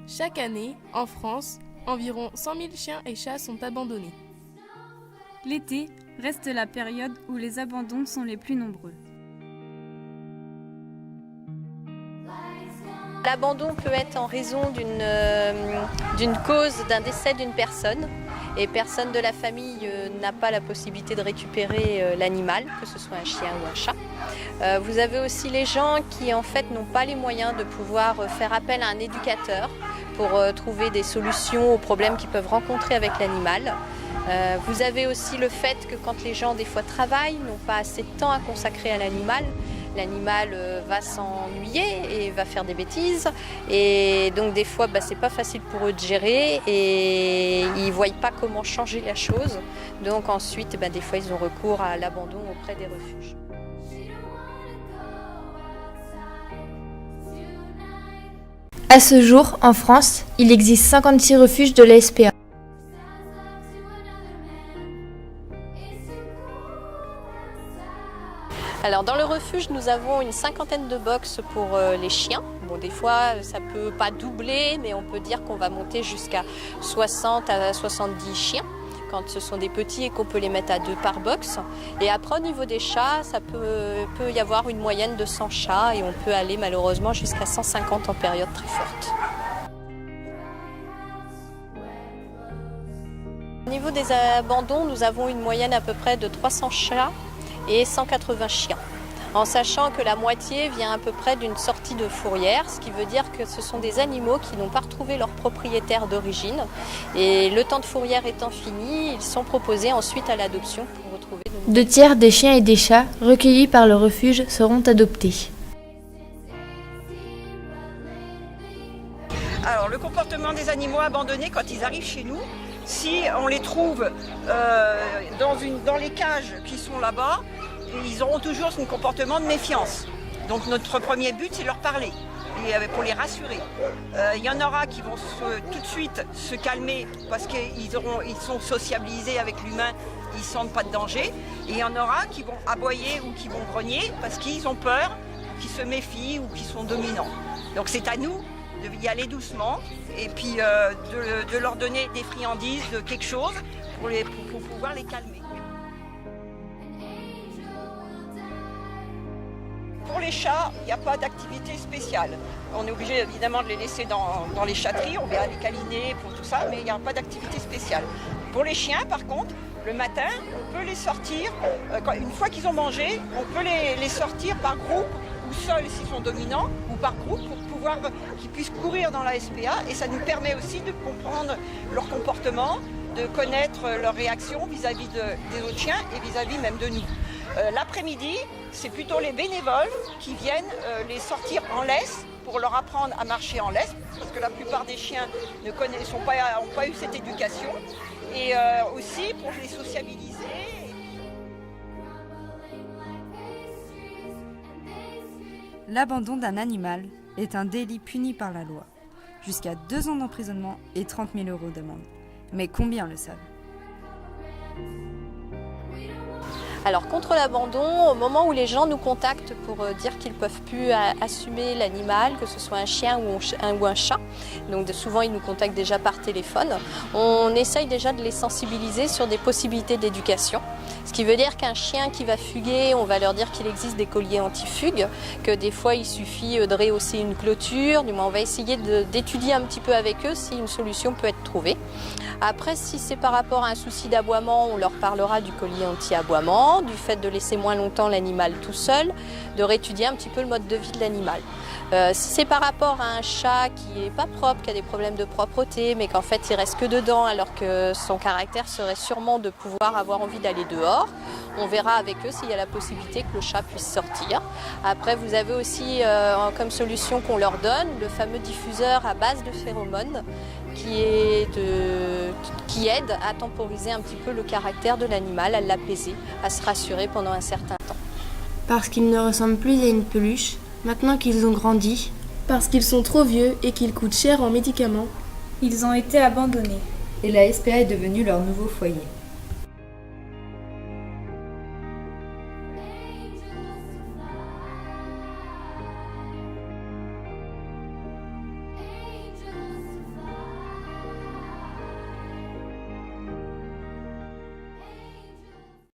Chaque année, en France, environ 100 000 chiens et chats sont abandonnés. L'été reste la période où les abandons sont les plus nombreux. L'abandon peut être en raison d'une cause, d'un décès d'une personne, et personne de la famille n'a pas la possibilité de récupérer l'animal, que ce soit un chien ou un chat. Vous avez aussi les gens qui en fait n'ont pas les moyens de pouvoir faire appel à un éducateur pour trouver des solutions aux problèmes qu'ils peuvent rencontrer avec l'animal. Vous avez aussi le fait que quand les gens des fois travaillent, n'ont pas assez de temps à consacrer à l'animal, l'animal va s'ennuyer et va faire des bêtises, et donc des fois c'est pas facile pour eux de gérer et ils ne voient pas comment changer la chose, donc ensuite des fois ils ont recours à l'abandon auprès des refuges. À ce jour, en France, il existe 56 refuges de la SPA. Alors dans le refuge, nous avons une cinquantaine de box pour les chiens. Bon, des fois, ça ne peut pas doubler, mais on peut dire qu'on va monter jusqu'à 60 à 70 chiens quand ce sont des petits et qu'on peut les mettre à 2 par box. Et après, au niveau des chats, ça peut y avoir une moyenne de 100 chats et on peut aller malheureusement jusqu'à 150 en période très forte. Au niveau des abandons, nous avons une moyenne à peu près de 300 chats et 180 chiens, en sachant que la moitié vient à peu près d'une sortie de fourrière, ce qui veut dire que ce sont des animaux qui n'ont pas retrouvé leur propriétaire d'origine, et le temps de fourrière étant fini, ils sont proposés ensuite à l'adoption pour retrouver de nouveaux. 2 tiers des chiens et des chats recueillis par le refuge seront adoptés. Alors, le comportement des animaux abandonnés quand ils arrivent chez nous, si on les trouve dans les cages qui sont là-bas, ils auront toujours un comportement de méfiance. Donc notre premier but, c'est leur parler, pour les rassurer. Il y en aura qui vont tout de suite se calmer parce qu'ils sont sociabilisés avec l'humain, ils ne sentent pas de danger. Et il y en aura qui vont aboyer ou qui vont grogner parce qu'ils ont peur, qui se méfient ou qui sont dominants. Donc c'est à nous d'y aller doucement et puis de leur donner des friandises, de quelque chose pour pouvoir les calmer. Pour les chats, il n'y a pas d'activité spéciale. On est obligé évidemment de les laisser dans les chatteries, on va les câliner pour tout ça, mais il n'y a pas d'activité spéciale. Pour les chiens, par contre, le matin, on peut les sortir, une fois qu'ils ont mangé, on peut les sortir par groupe ou seuls s'ils sont dominants, ou par groupe pour pouvoir qu'ils puissent courir dans la SPA, et ça nous permet aussi de comprendre leur comportement, de connaître leurs réactions vis-à-vis des autres chiens et vis-à-vis même de nous. L'après-midi, c'est plutôt les bénévoles qui viennent les sortir en laisse pour leur apprendre à marcher en laisse, parce que la plupart des chiens n'ont pas eu cette éducation, et aussi pour les sociabiliser. L'abandon d'un animal est un délit puni par la loi. Jusqu'à 2 ans d'emprisonnement et 30 000 € d'amende. Mais combien le savent ? Alors contre l'abandon, au moment où les gens nous contactent pour dire qu'ils ne peuvent plus assumer l'animal, que ce soit un chien ou un chat, donc souvent ils nous contactent déjà par téléphone, on essaye déjà de les sensibiliser sur des possibilités d'éducation. Ce qui veut dire qu'un chien qui va fuguer, on va leur dire qu'il existe des colliers anti-fugue, que des fois il suffit de rehausser une clôture, du moins on va essayer d'étudier un petit peu avec eux si une solution peut être trouvée. Après, si c'est par rapport à un souci d'aboiement, on leur parlera du collier anti-aboiement, du fait de laisser moins longtemps l'animal tout seul, de réétudier un petit peu le mode de vie de l'animal. Si c'est par rapport à un chat qui n'est pas propre, qui a des problèmes de propreté, mais qu'en fait il reste que dedans alors que son caractère serait sûrement de pouvoir avoir envie d'aller dehors, on verra avec eux s'il y a la possibilité que le chat puisse sortir. Après, vous avez aussi comme solution qu'on leur donne le fameux diffuseur à base de phéromones qui aide à temporiser un petit peu le caractère de l'animal, à l'apaiser, à se rassurer pendant un certain temps. Parce qu'ils ne ressemblent plus à une peluche, maintenant qu'ils ont grandi. Parce qu'ils sont trop vieux et qu'ils coûtent cher en médicaments. Ils ont été abandonnés. Et la SPA est devenue leur nouveau foyer.